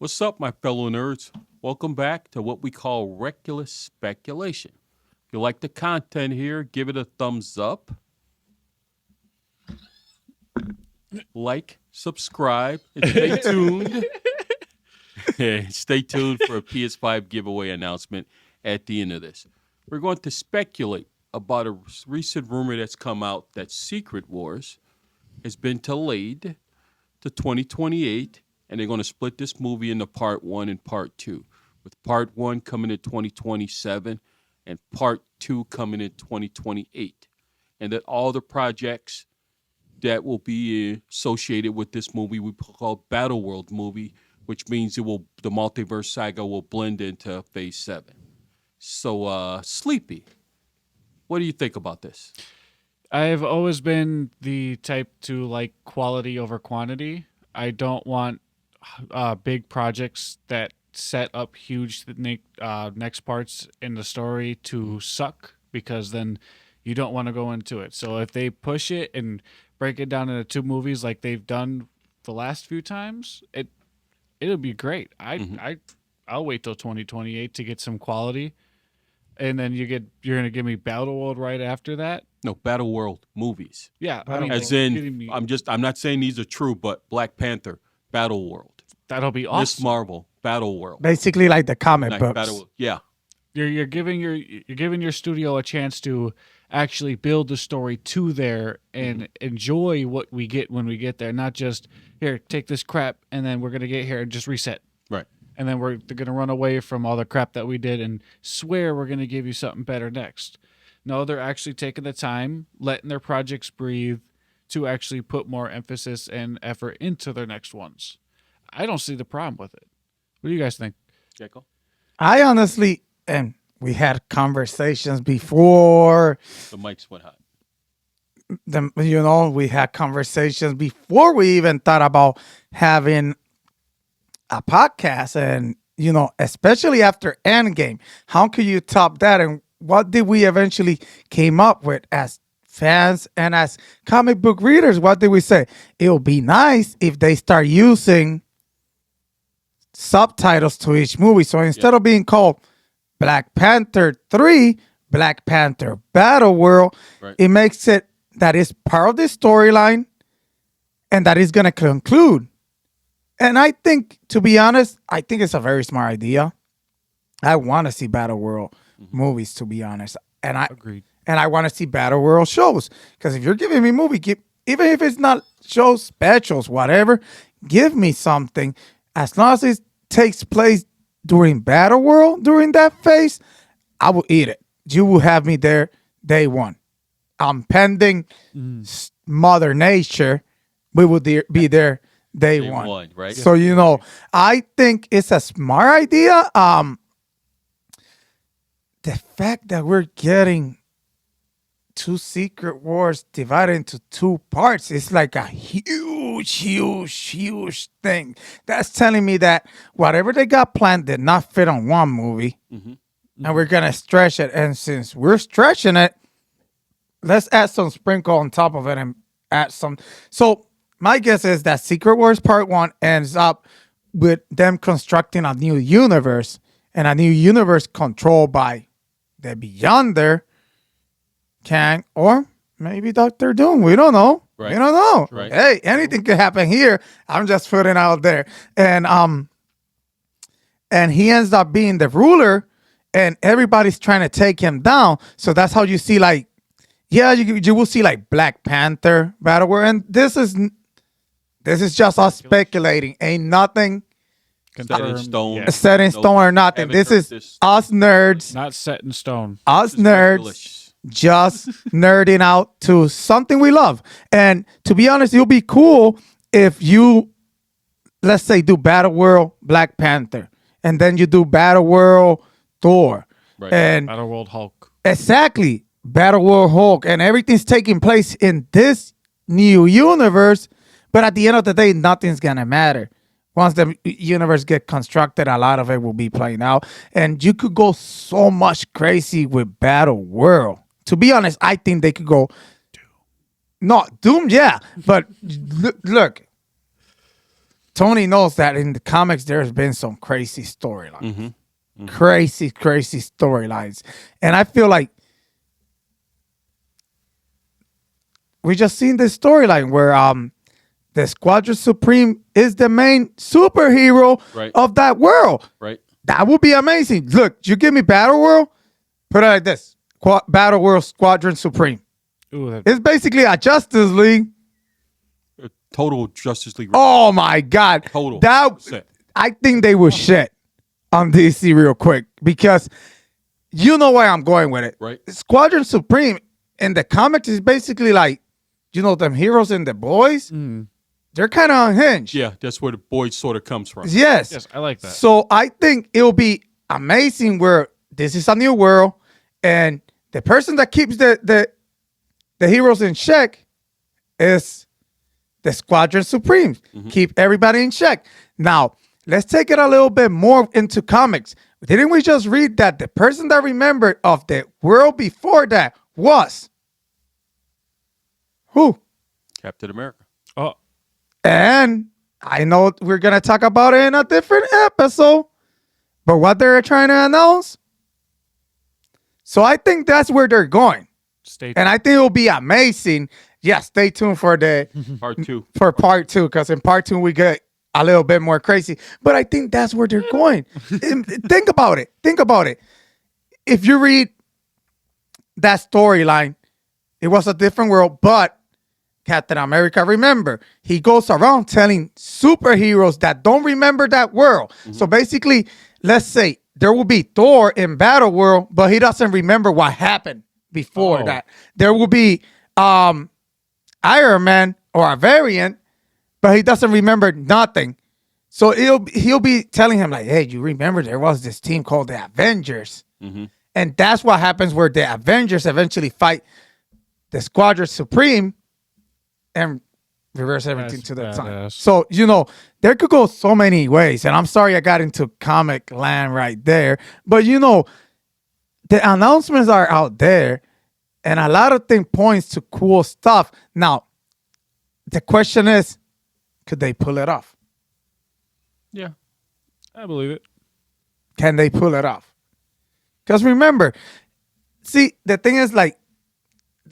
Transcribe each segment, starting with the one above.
What's up, my fellow nerds? Welcome back to what we call Reckless Speculation. If you like the content here, give it a thumbs up, like, subscribe, and stay tuned. Stay tuned for a PS5 giveaway announcement at the end of this. We're going to speculate about a recent rumor that's come out that Secret Wars has been delayed to 2028, and they're going to split this movie into part 1 and part 2, with part 1 coming in 2027 and part 2 coming in 2028, and that all the projects that will be associated with this movie we call Battleworld movie, which means the Multiverse Saga will blend into Phase 7. So, Sleepy, what do you think about this? I've always been the type to like quality over quantity. I don't want big projects that set up huge next parts in the story to suck, because then you don't want to go into it. So if they push it and break it down into 2 movies like they've done the last few times, it'll be great. I'll wait till 2028 to get some quality, and then you're gonna give me Battleworld right after that. No, Battleworld movies. Yeah, As in, I'm not saying these are true, but Black Panther, Battleworld. That'll be awesome. Miss Marvel, Battleworld. Basically, like the comic books. Yeah. You're giving your studio a chance to actually build the story to there and enjoy what we get when we get there, not just here, take this crap and then we're gonna get here and just reset. Right. And then they're gonna run away from all the crap that we did and swear we're gonna give you something better next. No, they're actually taking the time, letting their projects breathe to actually put more emphasis and effort into their next ones. I don't see the problem with it. What do you guys think? Jekyll? I honestly, and we had conversations before. The mics went hot. We had conversations before we even thought about having a podcast, and especially after Endgame, how could you top that? And what did we eventually came up with as fans and as comic book readers? What did we say? It would be nice if they start using subtitles to each movie. So instead of being called Black Panther 3, Black Panther Battleworld, right, it makes it that is part of the storyline and that is going to conclude. And I think, to be honest, I think it's a very smart idea. I want to see Battleworld movies, to be honest. And Agreed. And I want to see Battleworld shows. Because if you're giving me a movie, even if it's not shows, specials, whatever, give me something. As long as it takes place during Battleworld, during that phase, I will eat it. You will have me there day one. I'm pending Mother Nature. We will be there day one. Right? So, I think it's a smart idea. The fact that we're getting 2 Secret Wars divided into 2 parts is like a huge thing. That's telling me that whatever they got planned did not fit on one movie, and we're going to stretch it. And since we're stretching it, let's add some sprinkle on top of it and add some. So my guess is that Secret Wars Part 1 ends up with them constructing a new universe, and a new universe controlled by the Beyonder, Kang, or maybe Doctor Doom. We don't know. Right. We don't know. Right. Hey, anything could happen here. I'm just putting it out there. And he ends up being the ruler, and everybody's trying to take him down. So that's how you see, like, you will see like Black Panther Battleworld, and this is just us speculating. Ain't nothing Set in stone. Yeah. set in stone or nothing. This is us nerds. Not set in stone. Us nerds just nerding out to something we love. And to be honest, it'll be cool if you, let's say, do Battleworld Black Panther, and then you do Battleworld Thor, Right. and Battleworld Hulk. exactly Battleworld Hulk, and everything's taking place in this new universe. But at the end of the day, nothing's gonna matter. Once the universe get constructed, a lot of it will be playing out. And you could go so much crazy with Battleworld. To be honest, I think they could go No, Doom, yeah. But look, Tony knows that in the comics there's been some crazy storylines. Crazy storylines. And I feel like we just seen this storyline where the Squadron Supreme is the main superhero of that world. Right. That would be amazing. Look, you give me Battleworld, put it like this. Battleworld Squadron Supreme. Ooh, It's basically a Justice League. Total Justice League. Oh my God. Total. I think they will shit on DC real quick because you know where I'm going with it. Right. Squadron Supreme in the comics is basically like, them heroes and the boys. They're kind of unhinged. Yeah, that's where the boy sort of comes from. yes, I like that. So I think it'll be amazing where this is a new world and the person that keeps the heroes in check is the Squadron Supreme. Keep everybody in check. Now, let's take it a little bit more into comics. Didn't we just read that the person that remembered of the world before that was who? Captain America. Oh, And I know we're going to talk about it in a different episode, but what they're trying to announce. So I think that's where they're going. stay tuned. And I think it'll be amazing. Yeah, stay tuned for Part 2. for part 2, because in part 2 we get a little bit more crazy. But I think that's where they're going. Think about it. Think about it. If you read that storyline, it was a different world, but Captain America, remember, he goes around telling superheroes that don't remember that world. So basically, let's say there will be Thor in Battleworld, but he doesn't remember what happened before that. There will be Iron Man or a variant, but he doesn't remember nothing. So he'll be telling him like, hey, you remember there was this team called the Avengers. And that's what happens where the Avengers eventually fight the Squadron Supreme and reverse everything That's to the time. badass. So, there could go so many ways. And I'm sorry I got into comic land right there. But, the announcements are out there. And a lot of things points to cool stuff. Now, the question is, could they pull it off? Yeah. I believe it. Can they pull it off? Because remember, see, the thing is like,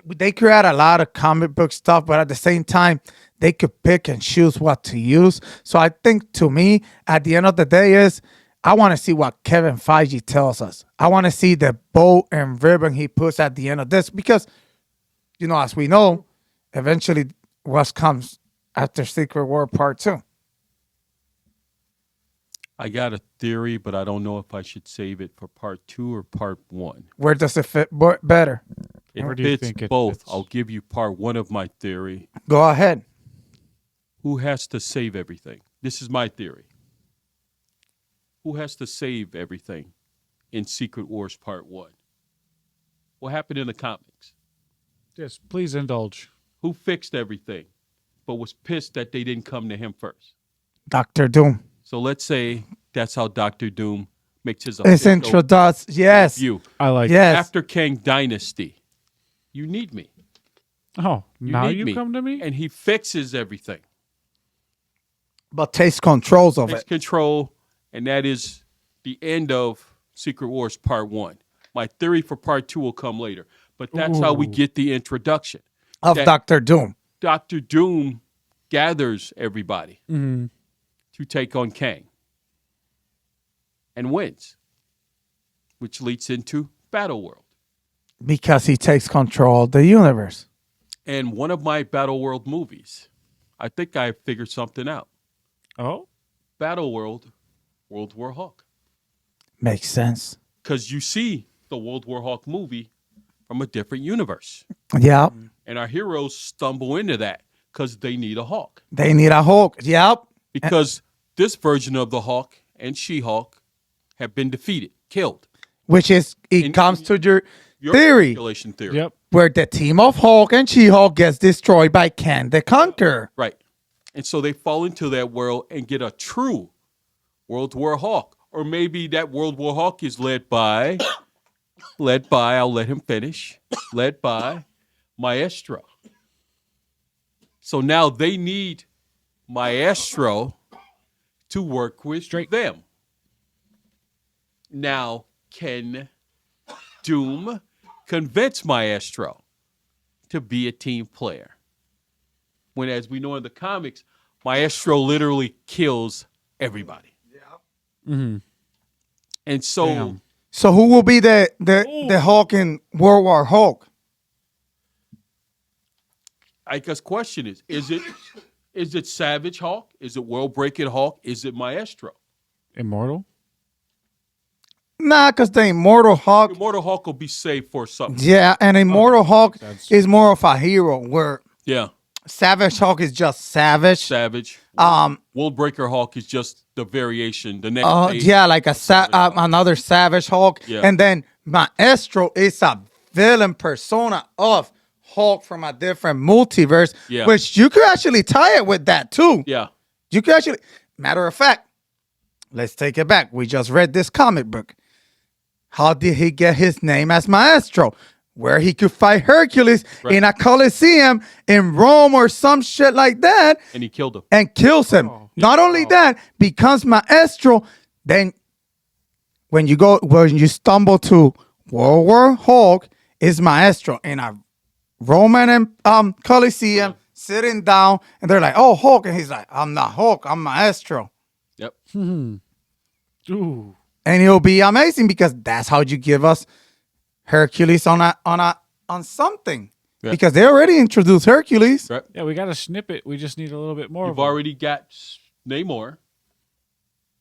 they create a lot of comic book stuff, but at the same time, they could pick and choose what to use. So I think to me, at the end of the day is, I want to see what Kevin Feige tells us. I want to see the bow and ribbon he puts at the end of this because, as we know, eventually what comes after Secret War Part 2. I got a theory, but I don't know if I should save it for Part 2 or Part 1. Where does it fit better? It Where do you fits think it both. fits? I'll give you Part 1 of my theory. Go ahead. Who has to save everything? This is my theory. Who has to save everything in Secret Wars Part 1? What happened in the comics? Yes, please indulge. Who fixed everything but was pissed that they didn't come to him first? Dr. Doom. So let's say that's how Dr. Doom makes his It's official introduced. Yes. debut. I like Yes. After Kang Dynasty, you need me. it. Oh, now need you me. come to me? And he fixes everything. But takes controls of Takes it. control, and that is the end of Secret Wars Part 1. My theory for Part 2 will come later. But that's how we Ooh. get the introduction. Of that- Dr. Doom. Dr. Doom gathers everybody to take on Kang and wins, which leads into Battleworld. Because he takes control of the universe. And one of my Battleworld movies, I think I figured something out. Oh, Battleworld, World War Hulk. Makes sense. Because you see the World War Hulk movie from a different universe. Yep. And our heroes stumble into that because they need a Hulk. They need a Hulk. Yep. Because this version of the Hulk and She-Hulk have been defeated, killed. Which is, it comes to your theory, Speculation theory. yep. where the team of Hulk and She-Hulk gets destroyed by Kang the Conqueror. Right. And so they fall into that world and get a true World War Hulk. Or maybe that World War Hulk is led by, I'll let him finish, led by Maestro. So now they need Maestro to work with Straight. them. Now, can Doom convince Maestro to be a team player? When, as we know in the comics, Maestro literally kills everybody. Mm-hmm. And so, Damn. So who will be the Hulk in World War Hulk? I guess question is it Savage Hulk? Is it World Breaking Hulk? Is it Maestro? Immortal? Nah, because the Immortal Hulk, Immortal Hulk will be saved for something. yeah, and Immortal Hulk That's- is more of a hero, where Yeah. Savage Hulk is just savage. Savage. World Breaker Hulk is just the variation. The next phase. Yeah, like another Savage Hulk, Yeah. and then Maestro is a villain persona of Hulk from a different multiverse, Yeah. which you could actually tie it with that too. Yeah. You could actually, matter of fact, let's take it back. We just read this comic book. How did he get his name as Maestro? Where he could fight Hercules in a Coliseum in Rome or some shit like that, And he killed him. and kills him. Not only that, becomes Maestro. Then when you stumble to World War Hulk, is Maestro in a Roman Coliseum sitting down, and they're like, "Oh, Hulk," and he's like, "I'm not Hulk, I'm Maestro." Yep. Ooh. And it'll be amazing because that's how you give us Hercules on something. Yeah. Because they already introduced Hercules. Right. Yeah, we got a snippet. We just need a little bit more. You've of 'em. already got Namor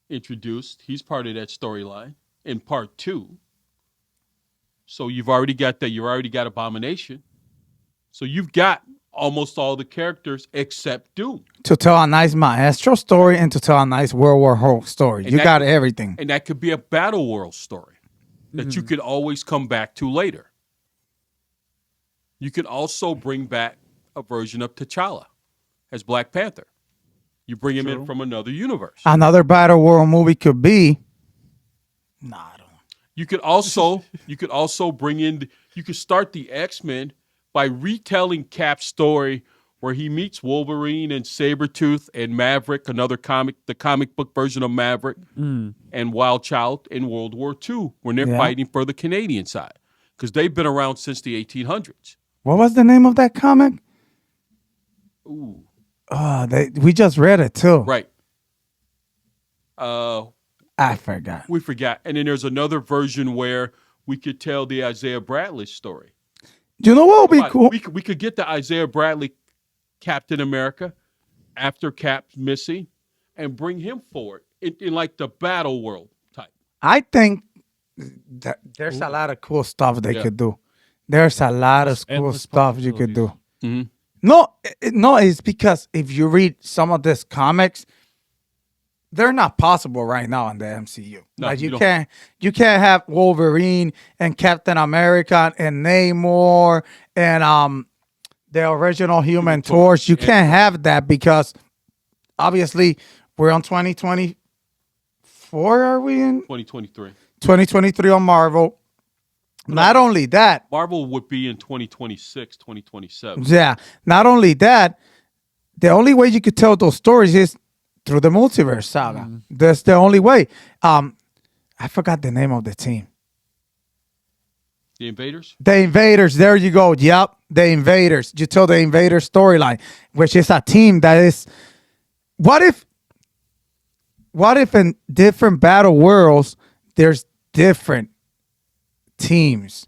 introduced. He's part of that storyline in part 2. So you've already got that. You already got Abomination. So you've got almost all the characters except Doom. To tell a nice Maestro story and to tell a nice World War Hulk story. And You that got could- everything. And that could be a Battleworld story that you could always come back to later. You could also bring back a version of T'Challa as Black Panther. You bring him in from another universe. Another Battle World movie could be. Nah, I don't. You could also bring in. You could start the X-Men by retelling Cap's story where he meets Wolverine and Sabretooth and Maverick, the comic book version of Maverick, and Wild Child in World War II when they're Yeah. fighting for the Canadian side because they've been around since the 1800s. What was the name of that comic? Ooh, We just read it too. right. I forgot. We forgot. And then there's another version where we could tell the Isaiah Bradley story. You know what would be But cool? we could get the Isaiah Bradley Captain America after Cap's missing and bring him forward in like the Battle World type. I think that there's a lot of cool stuff they Yeah. could do. There's a lot of cool endless stuff you could do. Mhm. No, no, it's because if you read some of these comics, they're not possible right now in the MCU. No, like you you don't. can't have Wolverine and Captain America and Namor and the original Human Torch. You can't have that because obviously we're on 2024. Are we in 2023. 2023 on Marvel? Not only that, Marvel would be in 2026, 2027. yeah. Not only that, the only way you could tell those stories is through the multiverse saga. That's the only way. I forgot the name of the team. The Invaders? The Invaders. There you go. Yep, the Invaders. You tell the Invaders storyline, which is a team that is. What if in different battle worlds there's different teams,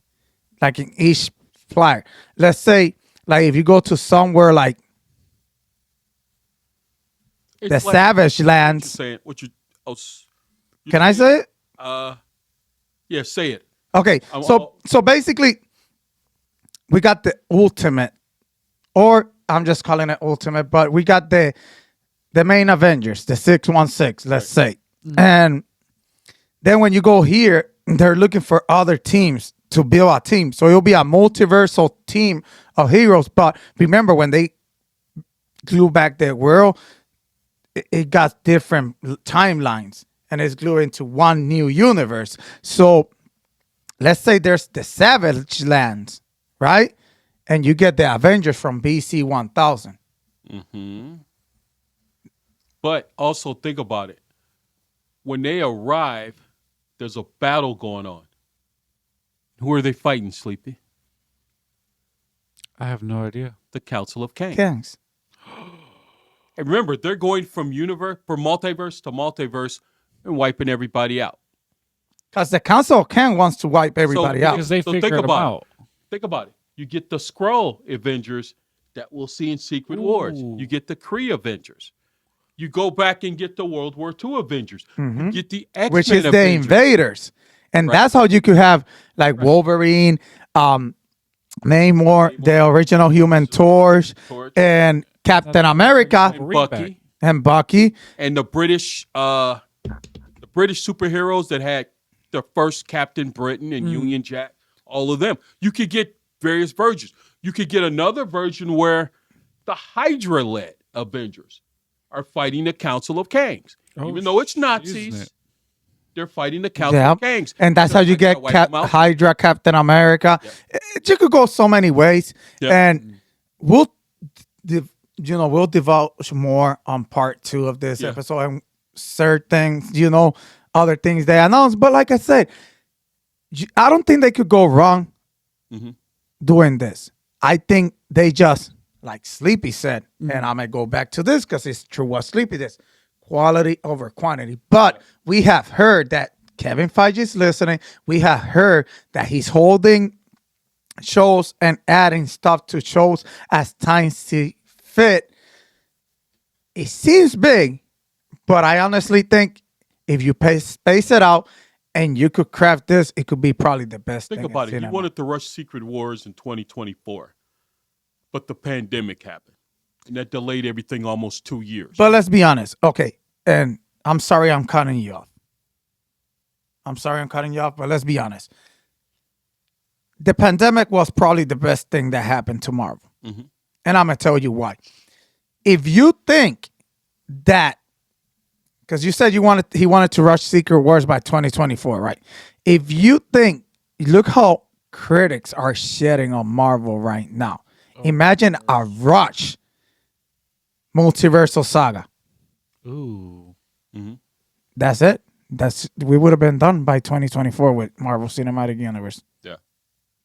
like in each player? Let's say, like if you go to somewhere like the It's like- Savage What you Lands. saying? Can I say it? Yeah, say it. Okay, I'm- so basically, we got the ultimate, or I'm just calling it ultimate, but we got the main Avengers, the 616, let's say, and then when you go here, they're looking for other teams to build a team, so it'll be a multiversal team of heroes. But remember, when they glue back the world, it got different timelines, and it's glued into one new universe. So let's say there's the Savage Lands, right? And you get the Avengers from BC 1000. But also think about it. when they arrive, there's a battle going on. Who are they fighting, Sleepy? I have no idea. The Council of Kang. Kangs. And remember, they're going from multiverse to multiverse and wiping everybody out. Because the Council of Kang wants to wipe everybody out. Because they So figured think them about out. Think about it. You get the Skrull Avengers that we'll see in Secret Wars. You get the Kree Avengers. You go back and get the World War II Avengers. You get the X-Men Which is the Avengers. invaders. And that's how you could have like Wolverine, Namor, the original Human Torch, and Captain America Bucky. and Bucky. And the British superheroes that had the first Captain Britain and Union Jack, all of them. You could get various versions. You could get another version where the Hydra-led Avengers are fighting the Council of Kangs. Even though it's Nazis, they're fighting the Council of Kangs. And that's how you get Hydra, Captain America. You could go so many ways. And we'll divulge more on part 2 of this episode and certain things, other things they announced. But like I said, I don't think they could go wrong doing this. I think they just, like Sleepy said, and I'm going to go back to this because it's true what Sleepy did, quality over quantity. But we have heard that Kevin Feige is listening. We have heard that he's holding shows and adding stuff to shows as time see fit. It seems big, but I honestly think if you space it out and you could craft this, it could be probably the best thing. Think about it. Cinema. He wanted to rush Secret Wars in 2024, but the pandemic happened, and that delayed everything almost 2 years. But let's be honest. Okay, and I'm sorry I'm cutting you off. But let's be honest. The pandemic was probably the best thing that happened to Marvel. And I'm going to tell you why. If you think that, because you said he wanted to rush Secret Wars by 2024, right? If you think, look how critics are shitting on Marvel right now. Imagine a rush multiversal saga. Ooh. That's it. We would have been done by 2024 with Marvel Cinematic Universe. Yeah.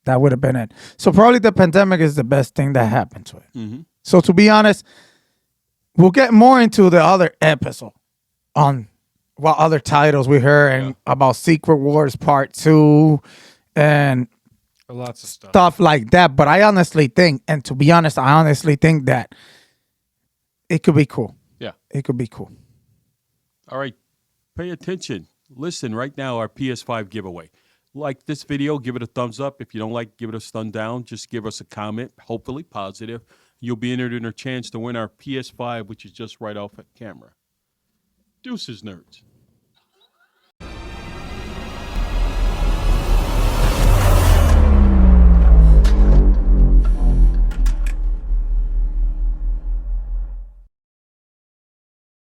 That would have been it. So probably the pandemic is the best thing that happened to it. So to be honest, we'll get more into the other episode on what other titles we heard and about Secret Wars Part 2 and lots of stuff like that. But I honestly think, and to be honest, that it could be cool. Yeah. It could be cool. All right. Pay attention. Listen right now, our PS5 giveaway. Like this video, give it a thumbs up. If you don't like, give it a thumb down. Just give us a comment, hopefully positive. You'll be entered in a chance to win our PS5, which is just right off at camera. Deuces, nerds.